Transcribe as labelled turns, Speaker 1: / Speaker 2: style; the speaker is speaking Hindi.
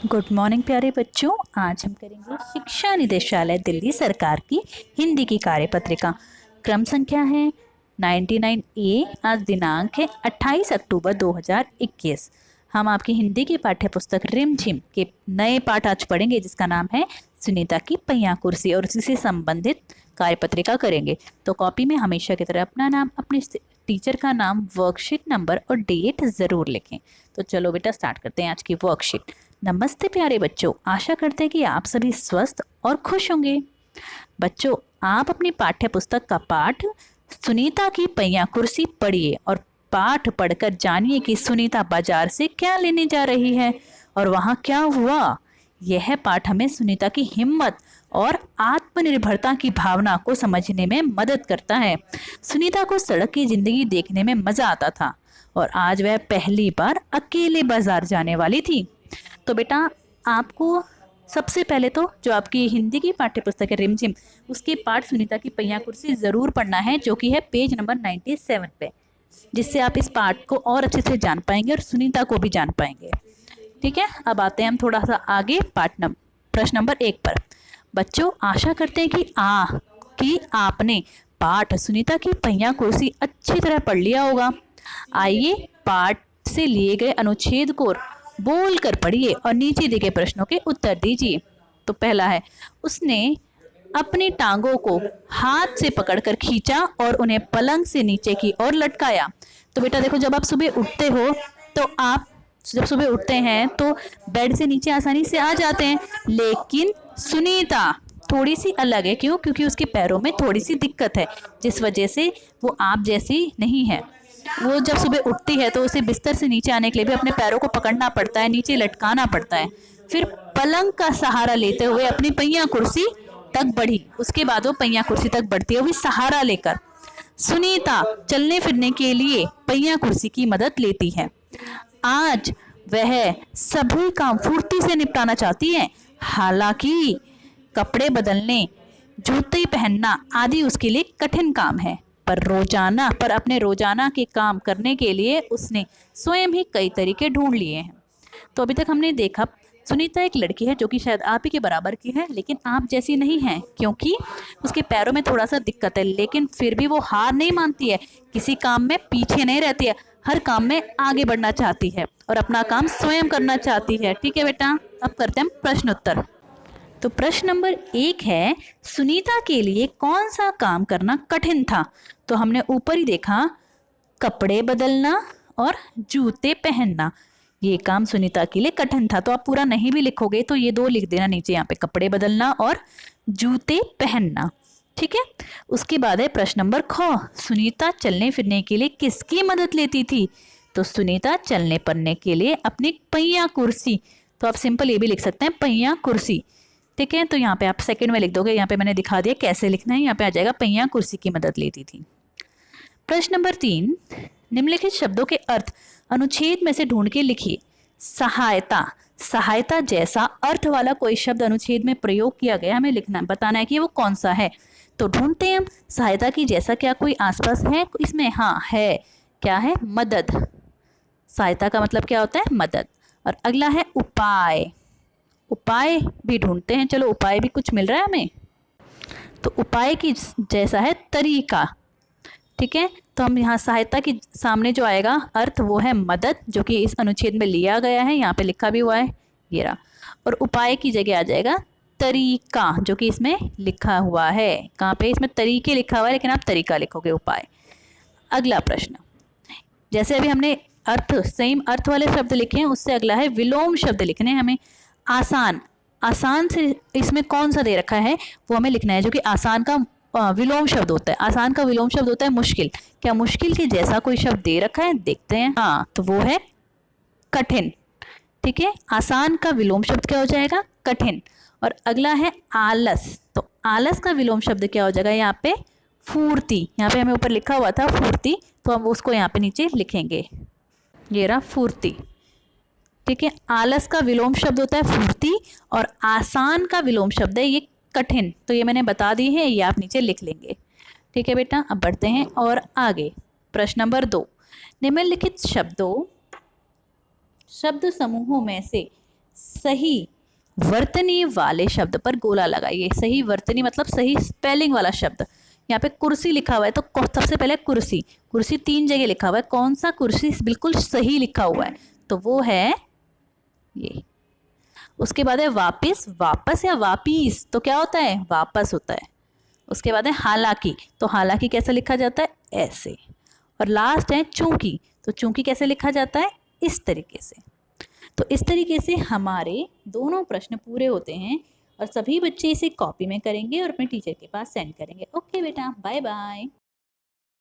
Speaker 1: गुड मॉर्निंग प्यारे बच्चों। आज हम करेंगे शिक्षा निदेशालय दिल्ली सरकार की हिंदी की कार्यपत्रिका। क्रम संख्या है 99A। आज दिनांक है 28 अक्टूबर 2021। हम आपकी हिंदी की पाठ्य पुस्तक रिमझिम के नए पाठ आज पढ़ेंगे, जिसका नाम है सुनीता की पहिया कुर्सी, और उसी से संबंधित कार्यपत्रिका करेंगे। तो कॉपी में हमेशा की तरह अपना नाम, अपने टीचर का नाम, वर्कशीट नंबर और डेट ज़रूर लिखें। तो चलो बेटा स्टार्ट करते हैं आज की वर्कशीट। नमस्ते प्यारे बच्चों, आशा करते हैं कि आप सभी स्वस्थ और खुश होंगे। बच्चों, आप अपनी पाठ्य पुस्तक का पाठ सुनीता की पहिया कुर्सी पढ़िए और पाठ पढ़कर जानिए कि सुनीता बाजार से क्या लेने जा रही है और वहाँ क्या हुआ। यह पाठ हमें सुनीता की हिम्मत और आत्मनिर्भरता की भावना को समझने में मदद करता है। सुनीता को सड़क की जिंदगी देखने में मजा आता था और आज वह पहली बार अकेले बाजार जाने वाली थी। तो बेटा, आपको सबसे पहले तो जो आपकी हिंदी की पाठ्य पुस्तक है रिमझिम, उसके पाठ सुनीता की पहिया कुर्सी ज़रूर पढ़ना है, जो कि है पेज नंबर 97 पे, जिससे आप इस पाठ को और अच्छे से जान पाएंगे और सुनीता को भी जान पाएंगे। ठीक है, अब आते हैं हम थोड़ा सा आगे प्रश्न नंबर 1 पर। बच्चों, आशा करते हैं कि आपने पाठ सुनीता की पहिया कुर्सी अच्छी तरह पढ़ लिया होगा। आइए पाठ से लिए गए अनुच्छेद को बोल कर पढ़िए और नीचे दिए गए प्रश्नों के उत्तर दीजिए। तो पहला है, उसने अपनी टांगों को हाथ से पकड़कर खींचा और उन्हें पलंग से नीचे की ओर लटकाया। तो बेटा देखो, जब आप सुबह उठते हो तो जब सुबह उठते हैं तो बेड से नीचे आसानी से आ जाते हैं, लेकिन सुनीता थोड़ी सी अलग है। क्यों? क्योंकि उसके पैरों में थोड़ी सी दिक्कत है, जिस वजह से वो आप जैसी नहीं है। वो जब सुबह उठती है तो उसे बिस्तर से नीचे आने के लिए भी अपने पैरों को पकड़ना पड़ता है, नीचे लटकाना पड़ता है, फिर पलंग का सहारा लेते हुए अपनी पहिया कुर्सी तक बढ़ी। उसके बाद वो पहिया कुर्सी तक बढ़ती है, वो भी सहारा लेकर। सुनीता चलने फिरने के लिए पहिया कुर्सी की मदद लेती है। आज वह सभी काम फुर्ती से निपटाना चाहती है। हालांकि कपड़े बदलने, जूते पहनना आदि उसके लिए कठिन काम है, पर अपने रोजाना के काम करने के लिए उसने स्वयं ही कई तरीके ढूंढ लिए हैं। तो अभी तक हमने देखा, सुनीता एक लड़की है जो कि शायद आप ही के बराबर की है, लेकिन आप जैसी नहीं है, क्योंकि उसके पैरों में थोड़ा सा दिक्कत है, लेकिन फिर भी वो हार नहीं मानती है, किसी काम में पीछे नहीं रहती है, हर काम में आगे बढ़ना चाहती है और अपना काम स्वयं करना चाहती है। ठीक है बेटा, अब करते हैं प्रश्न उत्तर। तो प्रश्न नंबर 1 है, सुनीता के लिए कौन सा काम करना कठिन था? तो हमने ऊपर ही देखा, कपड़े बदलना और जूते पहनना, ये काम सुनीता के लिए कठिन था। तो आप पूरा नहीं भी लिखोगे तो ये 2 लिख देना नीचे, यहाँ पे कपड़े बदलना और जूते पहनना। ठीक है, उसके बाद है प्रश्न नंबर ख, सुनीता चलने फिरने के लिए किसकी मदद लेती थी? तो सुनीता चलने फिरने के लिए अपनी पहिया कुर्सी, तो आप सिंपल ये भी लिख सकते हैं, पहिया कुर्सी। ठीक है, तो यहाँ पे आप सेकंड में लिख दोगे, यहाँ पे मैंने दिखा दिया कैसे लिखना है, यहाँ पे आ जाएगा पहिया कुर्सी की मदद लेती थी। प्रश्न नंबर 3, निम्नलिखित शब्दों के अर्थ अनुच्छेद में से ढूंढ के लिखिए। सहायता, सहायता जैसा अर्थ वाला कोई शब्द अनुच्छेद में प्रयोग किया गया, हमें लिखना बताना है कि वो कौन सा है। तो ढूंढते हैं हम, सहायता की जैसा क्या कोई आसपास है इसमें? हाँ है, क्या है? मदद। सहायता का मतलब क्या होता है? मदद। और अगला है उपाय, उपाय भी ढूंढते हैं, चलो उपाय भी कुछ मिल रहा है हमें। तो उपाय की जैसा है तरीका। ठीक है, तो हम यहाँ सहायता की सामने जो आएगा अर्थ वो है मदद, जो कि इस अनुच्छेद में लिया गया है, यहाँ पे लिखा भी हुआ है ये रहा। और उपाय की जगह आ जाएगा तरीका, जो कि इसमें लिखा हुआ है। कहाँ पे? इसमें तरीके लिखा हुआ है, लेकिन आप तरीका लिखोगे, उपाय। अगला प्रश्न, जैसे अभी हमने सेम अर्थ वाले शब्द लिखे हैं, उससे अगला है विलोम शब्द लिखने हैं हमें। आसान, आसान से इसमें कौन सा दे रखा है वो हमें लिखना है, जो कि आसान का विलोम शब्द होता है। आसान का विलोम शब्द होता है मुश्किल। क्या मुश्किल के जैसा कोई शब्द दे रखा है? देखते हैं। हाँ, तो वो है कठिन। ठीक है, आसान का विलोम शब्द क्या हो जाएगा? कठिन। और अगला है आलस, तो आलस का विलोम शब्द क्या हो जाएगा यहाँ पे? फुर्ती। यहाँ पे हमें ऊपर लिखा हुआ था फुर्ती, तो हम उसको यहाँ पे नीचे लिखेंगे, ये रहा फुर्ती। ठीक है, आलस का विलोम शब्द होता है फुर्ती और आसान का विलोम शब्द है ये कठिन। तो ये मैंने बता दी है, ये आप नीचे लिख लेंगे। ठीक है बेटा, अब बढ़ते हैं और आगे। प्रश्न नंबर 2, निम्नलिखित शब्द समूहों में से सही वर्तनी वाले शब्द पर गोला लगाइए। सही वर्तनी मतलब सही स्पेलिंग वाला शब्द। यहाँ पे कुर्सी लिखा हुआ है तो सबसे पहले कुर्सी, कुर्सी 3 जगह लिखा हुआ है, कौन सा कुर्सी बिल्कुल सही लिखा हुआ है, तो वो है ये। उसके बाद है वापिस, वापस या वापिस तो क्या होता है, वापस होता है। उसके बाद है हालांकि, तो हालांकि कैसे लिखा जाता है, ऐसे। और लास्ट है चूंकि, तो चूंकि कैसे लिखा जाता है, इस तरीके से। तो इस तरीके से हमारे दोनों प्रश्न पूरे होते हैं और सभी बच्चे इसे कॉपी में करेंगे और अपने टीचर के पास सेंड करेंगे। ओके बेटा, बाय बाय।